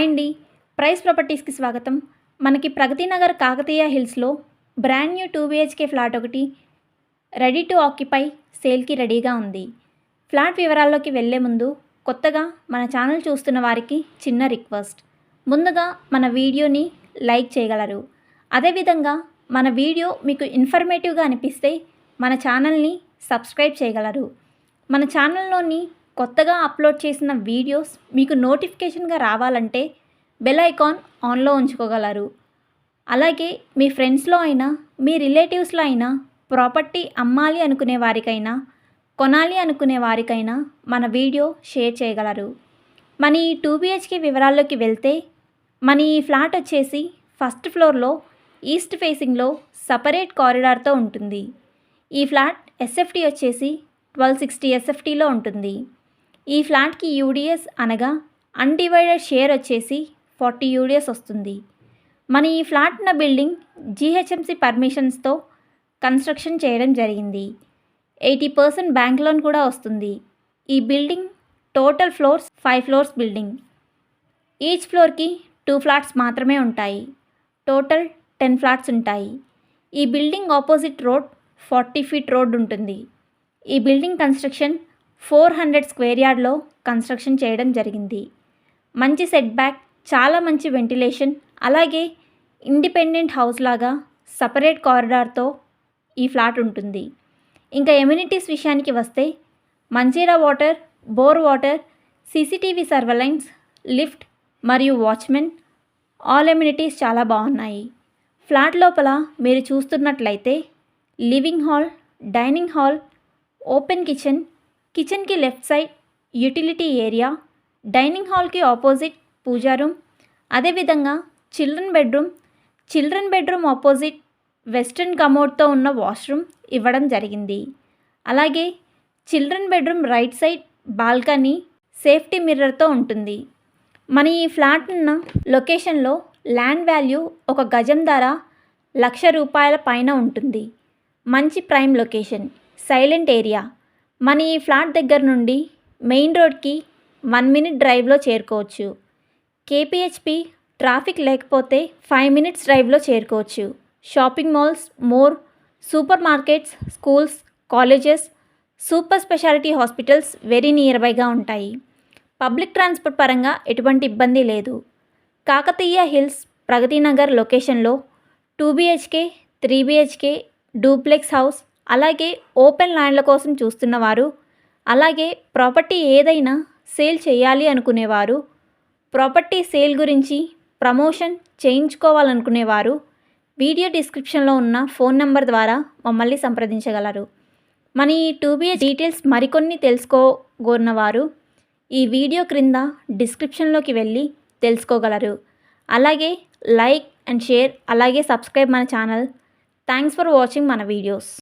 Hi అండి. Price ప్రాపర్టీస్కి స్వాగతం. మనకి ప్రగతి నగర్ కాకతీయ హిల్స్లో బ్రాండ్ న్యూ 2 BHK ఫ్లాట్ ఒకటి రెడీ టు ఆక్యుపై సేల్కి రెడీగా ఉంది. ఫ్లాట్ వివరాల్లోకి వెళ్ళే ముందు కొత్తగా మన ఛానల్ చూస్తున్న వారికి చిన్న రిక్వెస్ట్. ముందుగా మన వీడియోని లైక్ చేయగలరు. అదేవిధంగా మన వీడియో మీకు ఇన్ఫర్మేటివ్గా అనిపిస్తే మన ఛానల్ని సబ్స్క్రైబ్ చేయగలరు. మన ఛానల్లోని కొత్తగా అప్లోడ్ చేసిన వీడియోస్ మీకు నోటిఫికేషన్గా రావాలంటే బెల్ ఐకాన్ ఆన్లో ఉంచుకోగలరు. అలాగే మీ ఫ్రెండ్స్లో అయినా మీ రిలేటివ్స్లో అయినా ప్రాపర్టీ అమ్మాలి అనుకునే వారికైనా కొనాలి అనుకునే వారికైనా మన వీడియో షేర్ చేయగలరు. మన ఈ 2 BHK వివరాల్లోకి వెళ్తే మన ఈ ఫ్లాట్ వచ్చేసి ఫస్ట్ ఫ్లోర్లో ఈస్ట్ ఫేసింగ్లో సపరేట్ కారిడార్తో ఉంటుంది. ఈ ఫ్లాట్ SFT వచ్చేసి 1260 SFTలో ఉంటుంది. ఈ ఫ్లాట్కి UDS అనగా అన్డివైడెడ్ షేర్ వచ్చేసి 40 UDS వస్తుంది. మన ఈ ఫ్లాట్ ఉన్న బిల్డింగ్ GHMC పర్మిషన్స్తో కన్స్ట్రక్షన్ చేయడం జరిగింది. 80% బ్యాంక్ లోన్ కూడా వస్తుంది. ఈ building total floors 5 floors building. Each ఫ్లోర్కి 2 ఫ్లాట్స్ మాత్రమే ఉంటాయి. టోటల్ 10 ఫ్లాట్స్ ఉంటాయి. ఈ building opposite road 40 feet road ఉంటుంది. ఈ బిల్డింగ్ కన్స్ట్రక్షన్ 400 స్క్వేర్ యార్డ్లో కన్స్ట్రక్షన్ చేయడం జరిగింది. మంచి సెట్ బ్యాక్, చాలా మంచి వెంటిలేషన్, అలాగే ఇండిపెండెంట్ హౌస్ లాగా సపరేట్ కారిడార్తో ఈ ఫ్లాట్ ఉంటుంది. ఇంకా ఎమ్యూనిటీస్ విషయానికి వస్తే Manjira water, bore water, CCTV surveillance, lift మరియు వాచ్మెన్, ఆల్ ఎమ్యూనిటీస్ చాలా బాగున్నాయి. ఫ్లాట్ లోపల మీరు చూస్తున్నట్లయితే living hall, dining hall, open కిచెన్కి left side utility area, dining హాల్కి ఆపోజిట్ పూజా రూమ్, అదేవిధంగా చిల్డ్రన్ బెడ్రూమ్ ఆపోజిట్ వెస్ట్రన్ కమోడ్తో ఉన్న వాష్రూమ్ ఇవ్వడం జరిగింది. అలాగే children bedroom right side balcony safety మిర్రర్తో ఉంటుంది. మన ఈ ఫ్లాట్ ఉన్న లొకేషన్లో ల్యాండ్ వాల్యూ ఒక గజం ధర ₹1,00,000 పైన ఉంటుంది. మంచి ప్రైమ్ లొకేషన్, సైలెంట్ ఏరియా. మన ఈ ఫ్లాట్ దగ్గర నుండి మెయిన్ రోడ్కి 1 మినిట్ డ్రైవ్లో చేరుకోవచ్చు. KPHP ట్రాఫిక్ లేకపోతే 5 మినిట్స్ డ్రైవ్లో చేరుకోవచ్చు. Shopping malls, super markets, schools, colleges, super speciality hospitals very near బైగా ఉంటాయి. పబ్లిక్ ట్రాన్స్పోర్ట్ పరంగా ఎటువంటి ఇబ్బంది లేదు. కాకతీయ హిల్స్ ప్రగతి నగర్ లొకేషన్లో 2 BHK, 3 BHK డూప్లెక్స్ హౌస్, అలాగే ఓపెన్ ల్యాండ్ల కోసం చూస్తున్నవారు, అలాగే ప్రాపర్టీ ఏదైనా సేల్ చేయాలి అనుకునేవారు, ప్రాపర్టీ సేల్ గురించి ప్రమోషన్ చేయించుకోవాలనుకునేవారు వీడియో డిస్క్రిప్షన్లో ఉన్న ఫోన్ నెంబర్ ద్వారా మమ్మల్ని సంప్రదించగలరు. మన ఈ 2 BHK డీటెయిల్స్ మరికొన్ని తెలుసుకోగోరినవారు ఈ వీడియో క్రింద డిస్క్రిప్షన్లోకి వెళ్ళి తెలుసుకోగలరు. అలాగే లైక్ అండ్ షేర్, అలాగే సబ్స్క్రైబ్ మన ఛానల్. థ్యాంక్స్ ఫర్ వాచింగ్ మన వీడియోస్.